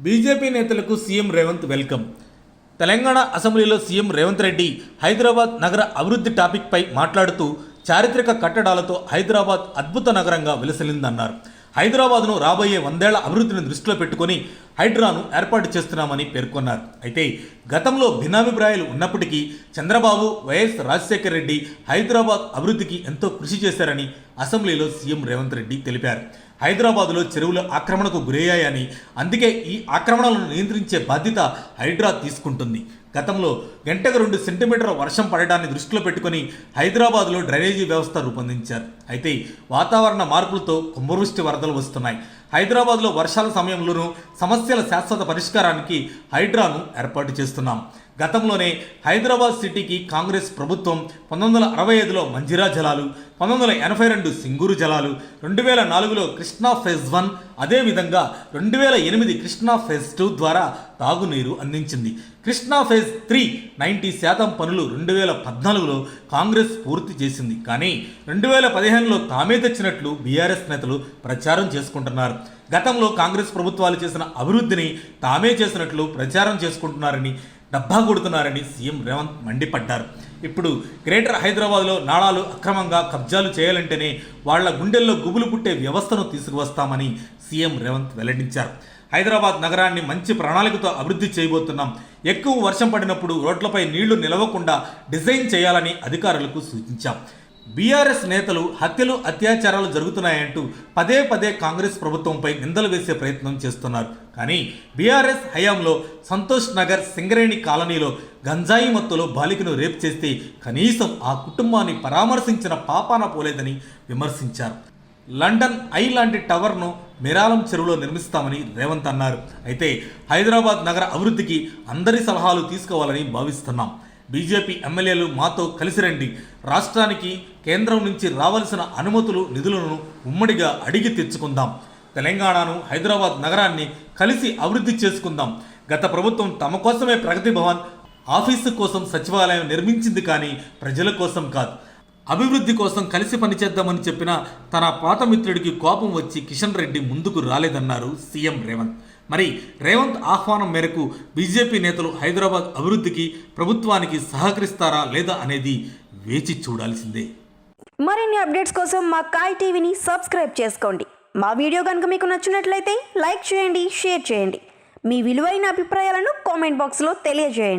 BJP నేతలకు CM Revanth welcome. Telangana అసెంబ్లీలో CM Revanth Reddy Hyderabad నగర అభివృద్ధి టాపిక్పై మాట్లాడుతూ చారిత్రక కట్టడాలతో హైదరాబాద్ అద్భుత నగరంగా విలసిల్లిందన్నారు. హైదరాబాద్ను రాబోయే 100 ఏళ్ల అభివృద్ధిని దృష్టిలో పెట్టుకుని హైడ్రాను ఏర్పాటు చేస్తున్నామని పేర్కొన్నారు. అయితే గతంలో భిన్నాభిప్రాయాలు ఉన్నప్పటికీ చంద్రబాబు, వైఎస్ రాజశేఖర రెడ్డి హైదరాబాద్ అభివృద్ధికి ఎంతో కృషి చేశారని అసెంబ్లీలో సీఎం రేవంత్ రెడ్డి తెలిపారు. హైదరాబాద్లో చెరువులు ఆక్రమణకు గురయ్యాయని, అందుకే ఈ ఆక్రమణలను నియంత్రించే బాధ్యత హైడ్రా తీసుకుంటుంది. గతంలో గంటకు 2 సెంటీమీటర్ల వర్షం పడడాన్ని దృష్టిలో పెట్టుకుని హైదరాబాద్లో డ్రైనేజీ వ్యవస్థ రూపొందించారు. అయితే వాతావరణ మార్పులతో కుంభవృష్టి వరదలు వస్తున్నాయి. హైదరాబాద్లో వర్షాల సమయంలోనూ సమస్యల శాశ్వత పరిష్కారానికి హైడ్రాను ఏర్పాటు చేస్తున్నాం. గతంలోనే హైదరాబాద్ సిటీకి కాంగ్రెస్ ప్రభుత్వం 1965లో మంజిరా జలాలు, 1982 సింగూరు జలాలు, 2004లో కృష్ణా ఫేజ్ 1, అదేవిధంగా 2008 కృష్ణా ఫేజ్ 2 ద్వారా తాగునీరు అందించింది. కృష్ణా ఫేజ్ 3 90% పనులు 2014లో కాంగ్రెస్ పూర్తి చేసింది. కానీ 2015లో తామే తెచ్చినట్లు బీఆర్ఎస్ నేతలు ప్రచారం చేసుకుంటున్నారు. గతంలో కాంగ్రెస్ ప్రభుత్వాలు చేసిన అభివృద్ధిని తామే చేసినట్లు ప్రచారం చేసుకుంటున్నారని, డబ్బా కొడుతున్నారని సీఎం రేవంత్ మండిపడ్డారు. ఇప్పుడు గ్రేటర్ హైదరాబాద్లో నాళాలు అక్రమంగా కబ్జాలు చేయాలంటేనే వాళ్ల గుండెల్లో గుబులు పుట్టే వ్యవస్థను తీసుకువస్తామని సీఎం రేవంత్ వెల్లడించారు. హైదరాబాద్ నగరాన్ని మంచి ప్రణాళికతో అభివృద్ధి చేయబోతున్నాం. ఎక్కువ వర్షం పడినప్పుడు రోడ్లపై నీళ్లు నిలవకుండా డిజైన్ చేయాలని అధికారులకు సూచించాం. బీఆర్ఎస్ నేతలు హత్యలు, అత్యాచారాలు జరుగుతున్నాయంటూ పదే పదే కాంగ్రెస్ ప్రభుత్వంపై నిందలు వేసే ప్రయత్నం చేస్తున్నారు. కానీ బీఆర్ఎస్ హయాంలో సంతోష్ నగర్ సింగరేణి కాలనీలో గంజాయి మత్తులో బాలికను రేప్ చేస్తే కనీసం ఆ కుటుంబాన్ని పరామర్శించిన పాపాన పోలేదని విమర్శించారు. లండన్ ఐ లాంటి టవర్ను మిరాలం చెరువులో నిర్మిస్తామని రేవంత్ అన్నారు. అయితే హైదరాబాద్ నగర అభివృద్ధికి అందరి సలహాలు తీసుకోవాలని భావిస్తున్నాం. బీజేపీ ఎమ్మెల్యేలు మాతో కలిసి రండి. రాష్ట్రానికి కేంద్రం నుంచి రావాల్సిన అనుమతులు, నిధులను ఉమ్మడిగా అడిగి తెచ్చుకుందాం. తెలంగాణను, హైదరాబాద్ నగరాన్ని కలిసి అభివృద్ధి చేసుకుందాం. గత ప్రభుత్వం తమ కోసమే ప్రగతి భవన్ ఆఫీసు కోసం సచివాలయం నిర్మించింది, కానీ ప్రజల కోసం కాదు. అభివృద్ధి కోసం కలిసి పనిచేద్దామని చెప్పిన తన పాత మిత్రుడికి కోపం వచ్చి కిషన్ రెడ్డి ముందుకు రాలేదన్నారు సీఎం రేవంత్. మరి రేవంత్ ఆహ్వానం మేరకు బీజేపీ నేతలు హైదరాబాద్ అభివృద్ధికి, ప్రభుత్వానికి సహకరిస్తారా లేదా అనేది వేచి చూడాల్సిందే. మరిన్ని అప్డేట్స్ కోసం మా కాయ్ టీవీని సబ్స్క్రైబ్ చేసుకోండి. మా వీడియో కనుక మీకు నచ్చినట్లయితే లైక్ చేయండి, షేర్ చేయండి. మీ విలువైన అభిప్రాయాలను కామెంట్ బాక్స్లో తెలియజేయండి.